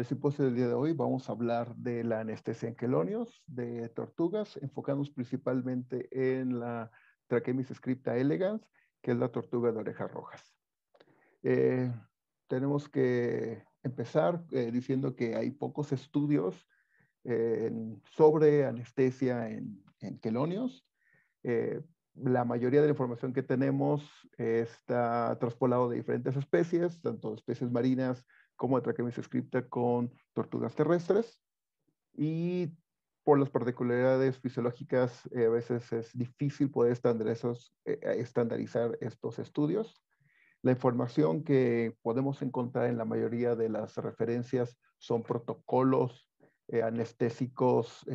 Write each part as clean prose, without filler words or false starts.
el simposio del día de hoy vamos a hablar de la anestesia en quelonios de tortugas, enfocándonos principalmente en la Trachemis scripta elegans, que es la tortuga de orejas rojas. Eh, Tenemos que empezar diciendo que hay pocos estudios sobre anestesia en quelonios. La mayoría de la información que tenemos está traspolado de diferentes especies, tanto especies marinas como de Trachemis scripta con tortugas terrestres. Y por las particularidades fisiológicas, a veces es difícil poder estandarizar estos estudios. La información que podemos encontrar en la mayoría de las referencias son protocolos anestésicos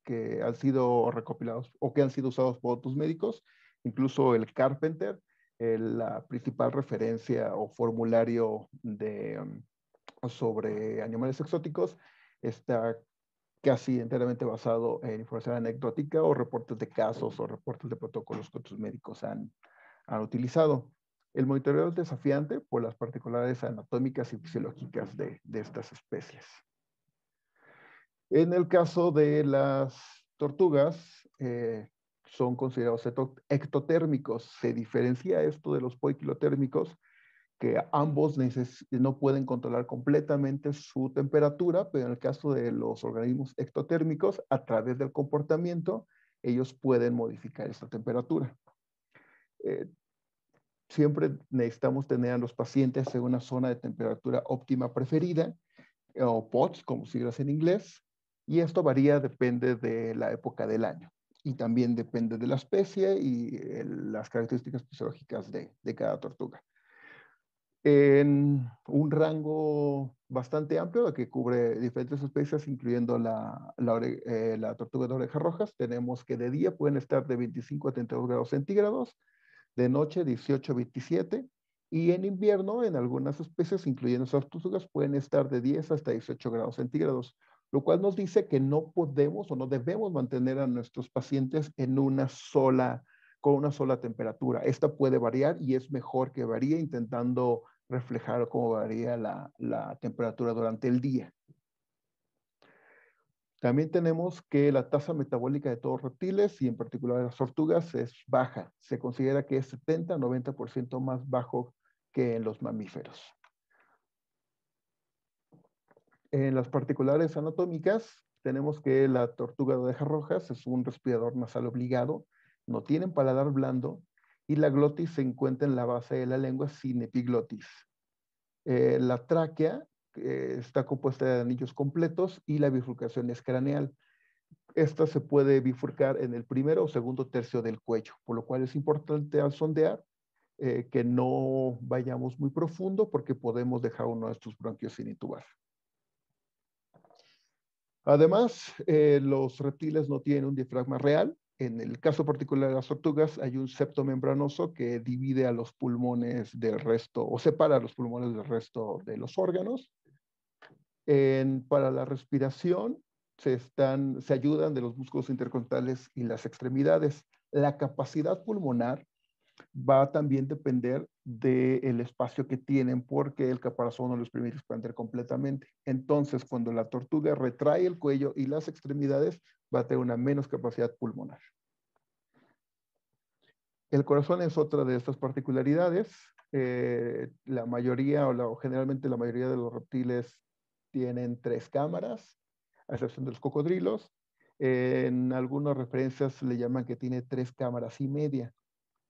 que han sido recopilados o que han sido usados por otros médicos, incluso el Carpenter, la principal referencia o formulario sobre animales exóticos, está casi enteramente basado en información anecdótica o reportes de casos o reportes de protocolos que otros médicos han utilizado. El monitoreo es desafiante por las particularidades anatómicas y fisiológicas de estas especies. En el caso de las tortugas, son considerados ectotérmicos. Se diferencia esto de los poikilotérmicos, que ambos no pueden controlar completamente su temperatura, pero en el caso de los organismos ectotérmicos, a través del comportamiento, ellos pueden modificar esta temperatura. Siempre necesitamos tener a los pacientes en una zona de temperatura óptima preferida, o POTS, como siglas en inglés, y esto varía, depende de la época del año, y también depende de la especie y las características fisiológicas de cada tortuga. En un rango bastante amplio que cubre diferentes especies, incluyendo la tortuga de orejas rojas, tenemos que de día pueden estar de 25 a 32 grados centígrados, de noche 18 a 27, y en invierno en algunas especies, incluyendo esas tortugas, pueden estar de 10 hasta 18 grados centígrados, lo cual nos dice que no podemos o no debemos mantener a nuestros pacientes con una sola temperatura. Esta puede variar y es mejor que varíe, intentando reflejar cómo varía la temperatura durante el día. También tenemos que la tasa metabólica de todos los reptiles y en particular de las tortugas es baja. Se considera que es 70-90% más bajo que en los mamíferos. En las particulares anatómicas, tenemos que la tortuga de orejas rojas es un respirador nasal obligado, no tienen paladar blando y la glotis se encuentra en la base de la lengua sin epiglotis. La tráquea está compuesta de anillos completos y la bifurcación es craneal. Esta se puede bifurcar en el primero o segundo tercio del cuello, por lo cual es importante al sondear que no vayamos muy profundo porque podemos dejar uno de estos bronquios sin intubar. Además, los reptiles no tienen un diafragma real. En el caso particular de las tortugas, hay un septo membranoso que divide a los pulmones del resto, o separa a los pulmones del resto de los órganos. Para la respiración, se ayudan de los músculos intercostales y las extremidades. La capacidad pulmonar va a también depender del espacio que tienen, porque el caparazón no les permite expandir completamente. Entonces, cuando la tortuga retrae el cuello y las extremidades, va a tener una menos capacidad pulmonar. El corazón es otra de estas particularidades. La mayoría, generalmente la mayoría de los reptiles tienen 3 cámaras, a excepción de los cocodrilos. En algunas referencias le llaman que tiene 3 cámaras y media,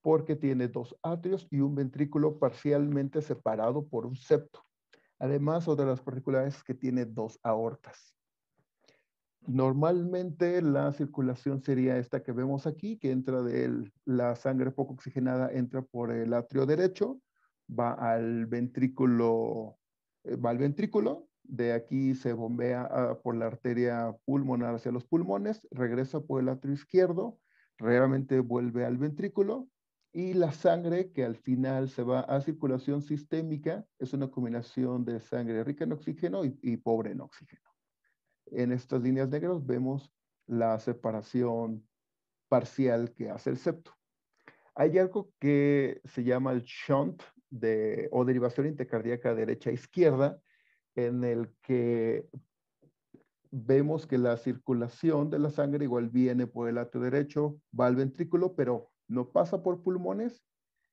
porque tiene 2 atrios y un ventrículo parcialmente separado por un septo. Además, otra de las particularidades es que tiene 2 aortas. Normalmente la circulación sería esta que vemos aquí, que entra la sangre poco oxigenada, entra por el atrio derecho, va al ventrículo, de aquí se bombea por la arteria pulmonar hacia los pulmones, regresa por el atrio izquierdo, raramente vuelve al ventrículo, y la sangre que al final se va a circulación sistémica es una combinación de sangre rica en oxígeno y pobre en oxígeno. En estas líneas negras vemos la separación parcial que hace el septo. Hay algo que se llama el shunt o derivación intercardíaca derecha-izquierda, en el que vemos que la circulación de la sangre igual viene por el atrio derecho, va al ventrículo, pero no pasa por pulmones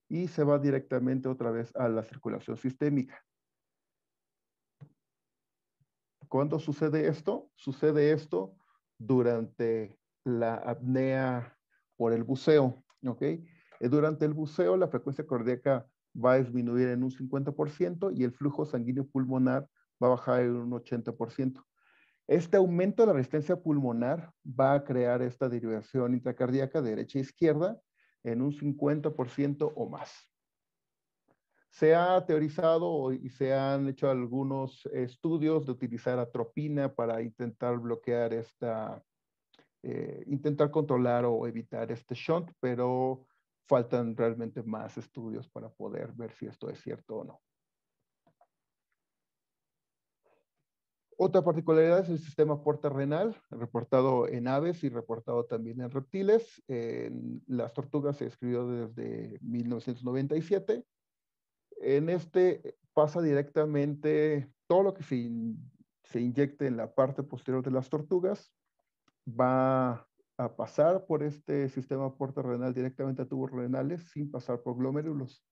y se va directamente otra vez a la circulación sistémica. ¿Cuándo sucede esto? Sucede esto durante la apnea por el buceo, ¿ok? Durante el buceo la frecuencia cardíaca va a disminuir en un 50% y el flujo sanguíneo pulmonar va a bajar en un 80%. Este aumento de la resistencia pulmonar va a crear esta derivación intracardíaca de derecha a izquierda en un 50% o más. Se ha teorizado y se han hecho algunos estudios de utilizar atropina para intentar bloquear intentar controlar o evitar este shunt, pero faltan realmente más estudios para poder ver si esto es cierto o no. Otra particularidad es el sistema porta-renal, reportado en aves y reportado también en reptiles. En las tortugas se describió desde 1997. En este pasa directamente todo lo que se inyecte en la parte posterior de las tortugas, va a pasar por este sistema porta-renal directamente a tubos renales sin pasar por glomérulos.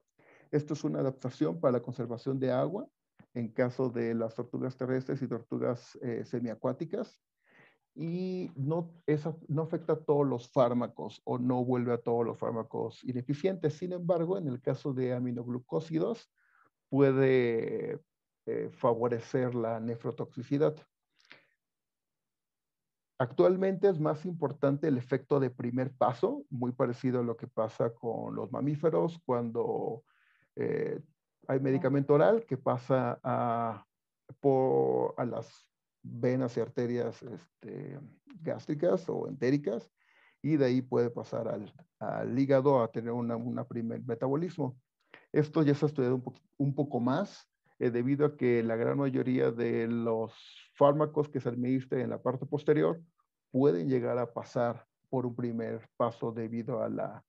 Esto es una adaptación para la conservación de agua en caso de las tortugas terrestres y tortugas semiacuáticas y no afecta a todos los fármacos o no vuelve a todos los fármacos ineficientes. Sin embargo, en el caso de aminoglucósidos, puede favorecer la nefrotoxicidad. Actualmente es más importante el efecto de primer paso, muy parecido a lo que pasa con los mamíferos cuando hay medicamento oral que pasa a las venas y arterias gástricas o entéricas y de ahí puede pasar al hígado a tener un primer metabolismo. Esto ya se ha estudiado un poco más debido a que la gran mayoría de los fármacos que se administran en la parte posterior pueden llegar a pasar por un primer paso debido al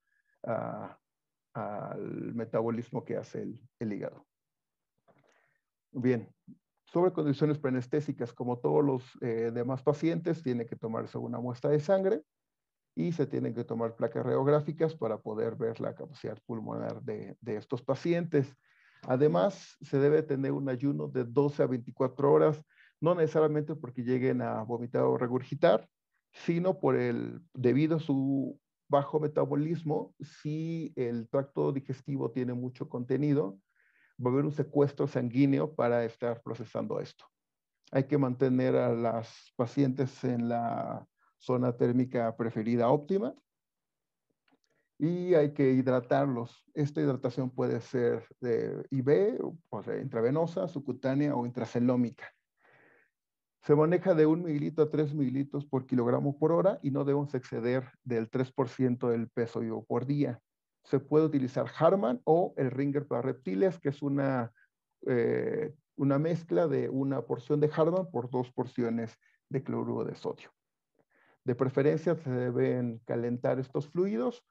metabolismo que hace el hígado. Bien, sobre condiciones preanestésicas, como todos los demás pacientes, tiene que tomarse una muestra de sangre y se tienen que tomar placas radiográficas para poder ver la capacidad pulmonar de estos pacientes. Además, se debe tener un ayuno de 12 a 24 horas, no necesariamente porque lleguen a vomitar o regurgitar, sino debido a su bajo metabolismo, si el tracto digestivo tiene mucho contenido, va a haber un secuestro sanguíneo para estar procesando esto. Hay que mantener a las pacientes en la zona térmica preferida óptima y hay que hidratarlos. Esta hidratación puede ser de IV, o sea, intravenosa, subcutánea o intracelómica. Se maneja de 1 mililitro a 3 mililitros por kilogramo por hora y no debemos exceder del 3% del peso vivo por día. Se puede utilizar Harman o el Ringer para reptiles, que es una mezcla de una porción de Harman por 2 porciones de cloruro de sodio. De preferencia se deben calentar estos fluidos,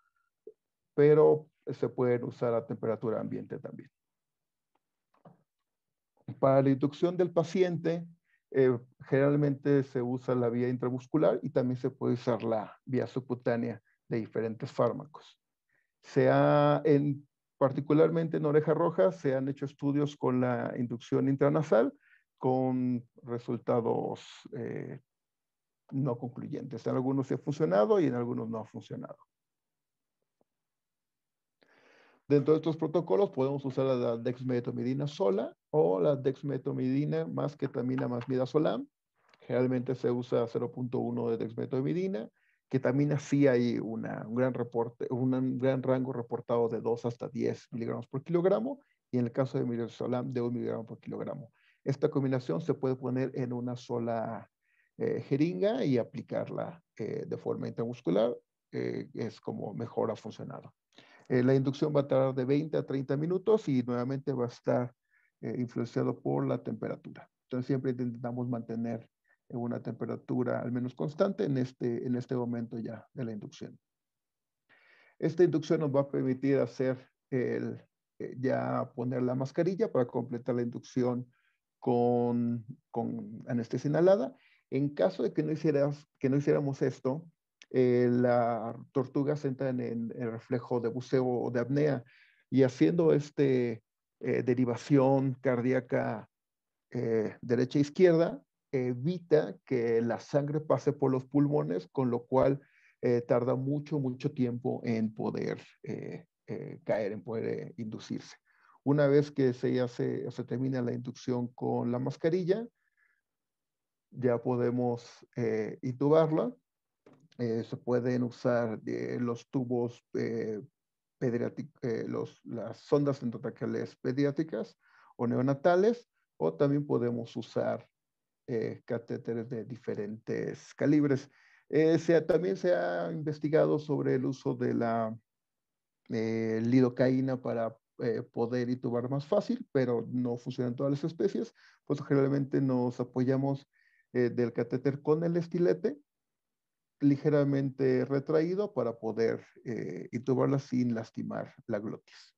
pero se pueden usar a temperatura ambiente también. Para la inducción del paciente, generalmente se usa la vía intramuscular y también se puede usar la vía subcutánea de diferentes fármacos. Particularmente en oreja roja, se han hecho estudios con la inducción intranasal con resultados no concluyentes. En algunos sí ha funcionado y en algunos no ha funcionado. Dentro de estos protocolos podemos usar la dexmedetomidina sola o la dexmedetomidina más ketamina más midazolam. Generalmente se usa 0.1 de dexmedetomidina. Ketamina sí hay un gran rango reportado de 2 hasta 10 miligramos por kilogramo y en el caso de midazolam de 1 miligramo por kilogramo. Esta combinación se puede poner en una sola jeringa y aplicarla de forma intramuscular. Es como mejor ha funcionado. La inducción va a tardar de 20 a 30 minutos y nuevamente va a estar influenciado por la temperatura. Entonces siempre intentamos mantener una temperatura al menos constante en este momento ya de la inducción. Esta inducción nos va a permitir hacer ya poner la mascarilla para completar la inducción con anestesia inhalada. En caso de que no hiciéramos esto, la tortuga se entra en el reflejo de buceo o de apnea y haciendo derivación cardíaca derecha e izquierda, evita que la sangre pase por los pulmones, con lo cual tarda mucho, mucho tiempo en poder caer, en poder inducirse. Una vez que se termina la inducción con la mascarilla, ya podemos intubarla. Se pueden usar los tubos las sondas endotraqueales pediátricas o neonatales, o también podemos usar catéteres de diferentes calibres. También se ha investigado sobre el uso de la lidocaína para poder intubar más fácil, pero no funciona en todas las especies, pues generalmente nos apoyamos del catéter con el estilete ligeramente retraído para poder intubarla sin lastimar la glotis.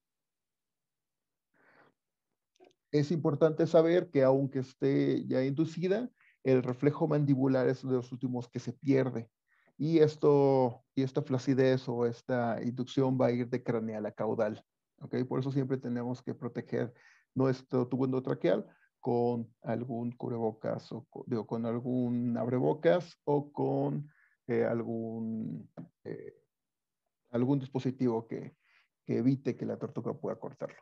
Es importante saber que aunque esté ya inducida, el reflejo mandibular es de los últimos que se pierde. Y esta flacidez o esta inducción va a ir de craneal a caudal. ¿Okay? Por eso siempre tenemos que proteger nuestro tubo endotraqueal con algún cubrebocas o con algún abrebocas o con eh, algún dispositivo que evite que la tortuga pueda cortarlo.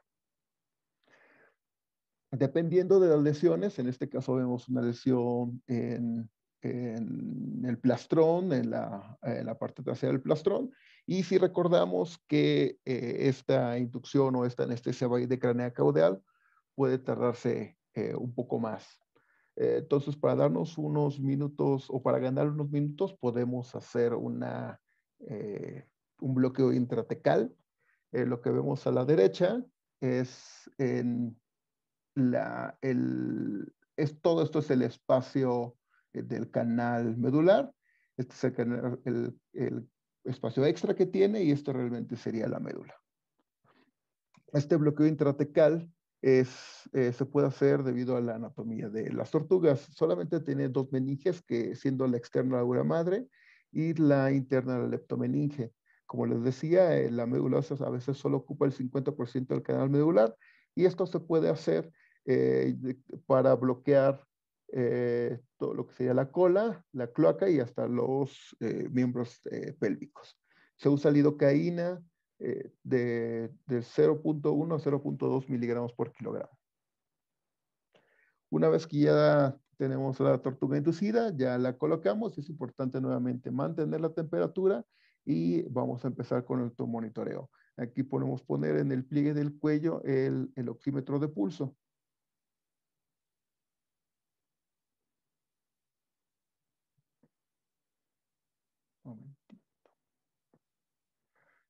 Dependiendo de las lesiones, en este caso vemos una lesión en el plastrón, en la parte trasera del plastrón, y si recordamos que esta inducción o esta anestesia de cranea caudal puede tardarse un poco más. Entonces, para darnos unos minutos o para ganar unos minutos, podemos hacer un bloqueo intratecal. Lo que vemos a la derecha es todo esto es el espacio del canal medular. Este es el espacio extra que tiene y esto realmente sería la médula. Este bloqueo intratecal se puede hacer debido a la anatomía de las tortugas. Solamente tiene dos meninges, que siendo la externa la dura madre y la interna la leptomeninge. Como les decía, la médula ósea a veces solo ocupa el 50% del canal medular y esto se puede hacer para bloquear todo lo que sería la cola, la cloaca y hasta los miembros pélvicos. Se usa lidocaína de 0.1 a 0.2 miligramos por kilogramo. Una vez que ya tenemos la tortuga inducida, ya la colocamos. Es importante nuevamente mantener la temperatura y vamos a empezar con el monitoreo. Aquí podemos poner en el pliegue del cuello el oxímetro de pulso.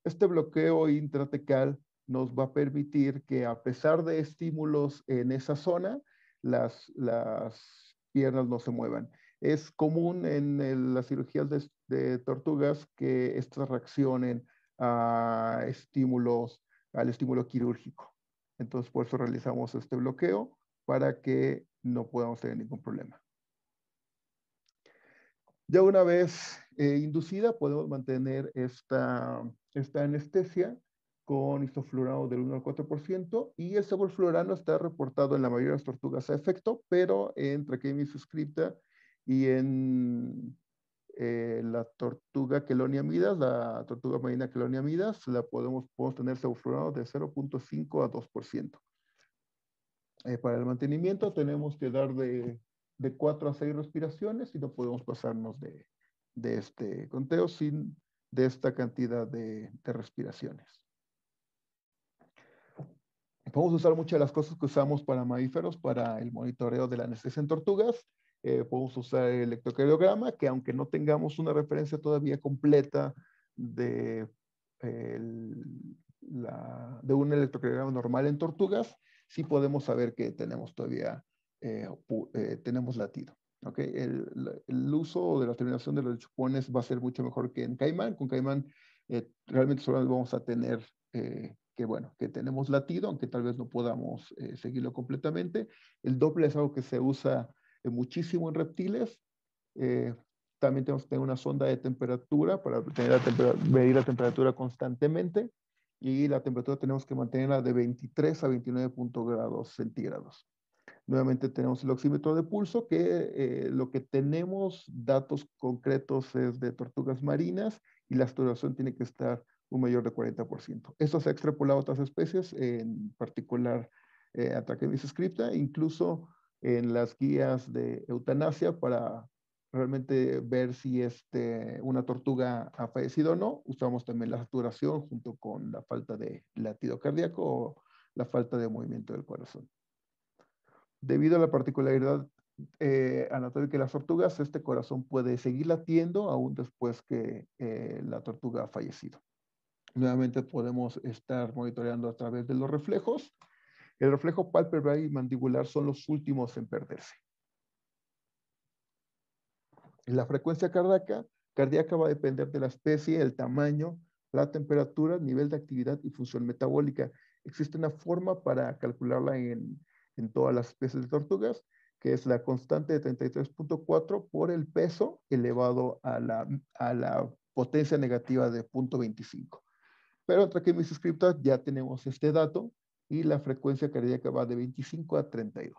Este bloqueo intratecal nos va a permitir que a pesar de estímulos en esa zona, las piernas no se muevan. Es común en las cirugías de tortugas que estas reaccionen a al estímulo quirúrgico. Entonces, por eso realizamos este bloqueo para que no podamos tener ningún problema. Ya una vez inducida, podemos mantener esta anestesia con isoflurano del 1 al 4% y el sevoflurano está reportado en la mayoría de las tortugas a efecto, pero en Tracheostomy suscripta y en la tortuga Chelonia midas, la tortuga marina Chelonia midas, podemos tener sevoflurano de 0.5 a 2%. Para el mantenimiento tenemos que dar de 4 a 6 respiraciones y no podemos pasarnos de este conteo sin de esta cantidad de respiraciones. Podemos usar muchas de las cosas que usamos para mamíferos para el monitoreo de la anestesia en tortugas. Podemos usar el electrocardiograma, que aunque no tengamos una referencia todavía completa de un electrocardiograma normal en tortugas, sí podemos saber que tenemos todavía tenemos latido. ¿Okay? El uso de la terminación de los chupones va a ser mucho mejor que en caimán. Con caimán realmente solo vamos a tener bueno, que tenemos latido, aunque tal vez no podamos seguirlo completamente. El Doppler es algo que se usa muchísimo en reptiles. También tenemos que tener una sonda de temperatura para medir la temperatura constantemente, y la temperatura tenemos que mantenerla de 23 a 29 grados centígrados. Nuevamente tenemos el oxímetro de pulso, que lo que tenemos datos concretos es de tortugas marinas, y la saturación tiene que estar un mayor de 40%. Esto se ha extrapolado a otras especies, en particular a Trachemys scripta, incluso en las guías de eutanasia, para realmente ver si una tortuga ha fallecido o no. Usamos también la saturación junto con la falta de latido cardíaco o la falta de movimiento del corazón. Debido a la particularidad anatómica de las tortugas, este corazón puede seguir latiendo aún después que la tortuga ha fallecido. Nuevamente podemos estar monitoreando a través de los reflejos. El reflejo pálpebral y mandibular son los últimos en perderse. La frecuencia cardíaca va a depender de la especie, el tamaño, la temperatura, nivel de actividad y función metabólica. Existe una forma para calcularla en todas las especies de tortugas, que es la constante de 33.4 por el peso elevado a la potencia negativa de 0.25. Pero en Trachemys scripta ya tenemos este dato, y la frecuencia cardíaca va de 25 a 32.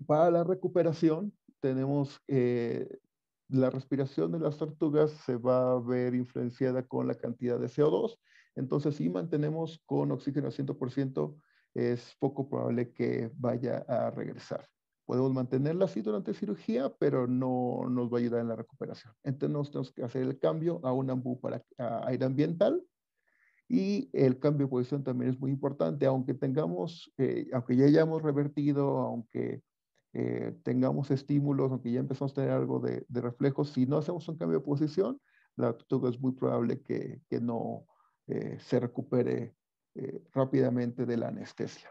Para la recuperación, tenemos la respiración de las tortugas se va a ver influenciada con la cantidad de CO2. Entonces, si mantenemos con oxígeno al 100%, es poco probable que vaya a regresar. Podemos mantenerla así durante cirugía, pero no nos va a ayudar en la recuperación. Entonces, tenemos que hacer el cambio a un AMBU para aire ambiental. Y el cambio de posición también es muy importante, aunque aunque ya hayamos revertido, aunque tengamos estímulos, aunque ya empezamos a tener algo de reflejos, si no hacemos un cambio de posición, la tortuga es muy probable que no se recupere rápidamente de la anestesia.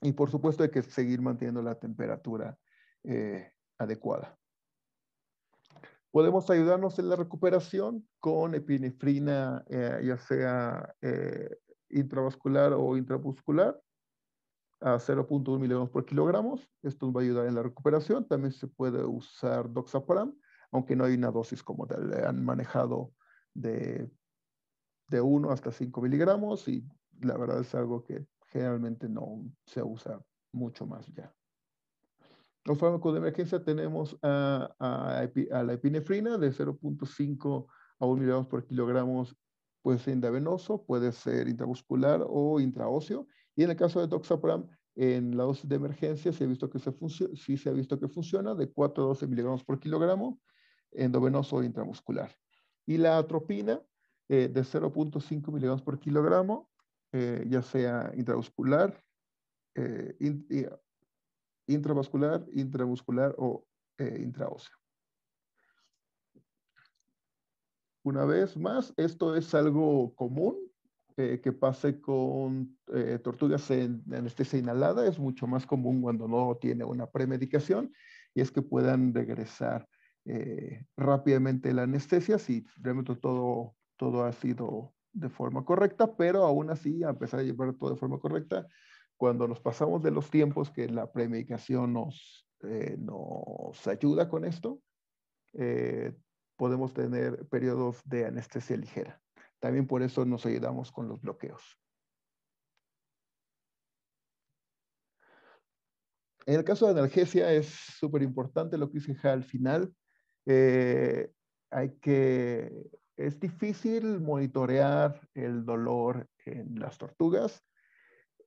Y por supuesto hay que seguir manteniendo la temperatura adecuada. Podemos ayudarnos en la recuperación con epinefrina, ya sea intravascular o intramuscular, a 0.1 miligramos por kilogramo. Esto nos va a ayudar en la recuperación. También se puede usar doxapram, aunque no hay una dosis como tal. Le han manejado de 1 hasta 5 miligramos, y la verdad es algo que generalmente no se usa mucho más ya. Los fármacos de emergencia tenemos a la epinefrina de 0.5 a 1 miligramos por kilogramo, puede ser intravenoso, puede ser intramuscular o intraóseo. Y en el caso de doxapram, en la dosis de emergencia sí se ha visto que funciona de 4 a 12 miligramos por kilogramo, endovenoso o intramuscular. Y la atropina de 0.5 miligramos por kilogramo, ya sea intramuscular, intravascular, intramuscular o intraóseo. Una vez más, esto es algo común que pase con tortugas en anestesia inhalada. Es mucho más común cuando no tiene una premedicación, y es que puedan regresar rápidamente la anestesia si realmente todo ha sido de forma correcta, pero aún así, a pesar de llevar todo de forma correcta, cuando nos pasamos de los tiempos que la premedicación nos ayuda con esto, podemos tener periodos de anestesia ligera. También por eso nos ayudamos con los bloqueos. En el caso de analgesia es súper importante lo que hice al final. Eh, es difícil monitorear el dolor en las tortugas.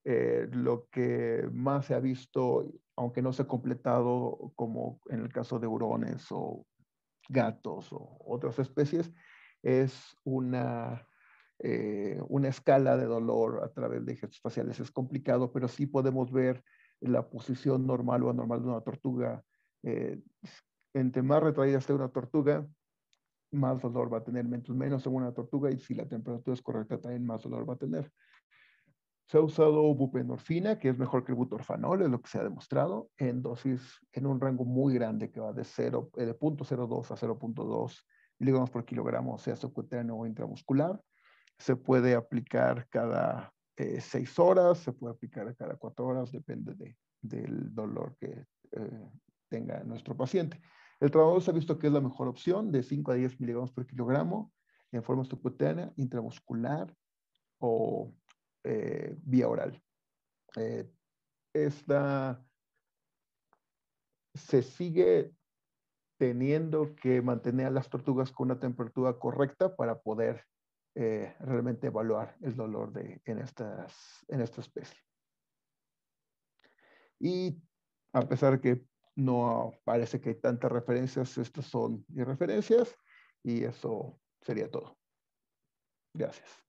Lo que más se ha visto, aunque no se ha completado como en el caso de hurones o gatos o otras especies, es una escala de dolor a través de gestos faciales. Es complicado, pero sí podemos ver la posición normal o anormal de una tortuga. Entre más retraída esté una tortuga, más dolor va a tener, menos en una tortuga, y si la temperatura es correcta, también más dolor va a tener. Se ha usado buprenorfina, que es mejor que el butorfanol, es lo que se ha demostrado, en dosis, en un rango muy grande que va de 0.02 a 0.2 miligramos por kilogramo, sea subcutáneo o intramuscular. Se puede aplicar cada 6 horas, se puede aplicar cada 4 horas, depende del dolor que tenga nuestro paciente. El tramadol se ha visto que es la mejor opción, de 5 a 10 miligramos por kilogramo, en forma subcutánea, intramuscular o vía oral. Se sigue teniendo que mantener a las tortugas con una temperatura correcta para poder realmente evaluar el dolor en esta especie. Y a pesar de que no parece que hay tantas referencias, estas son mis referencias y eso sería todo. Gracias.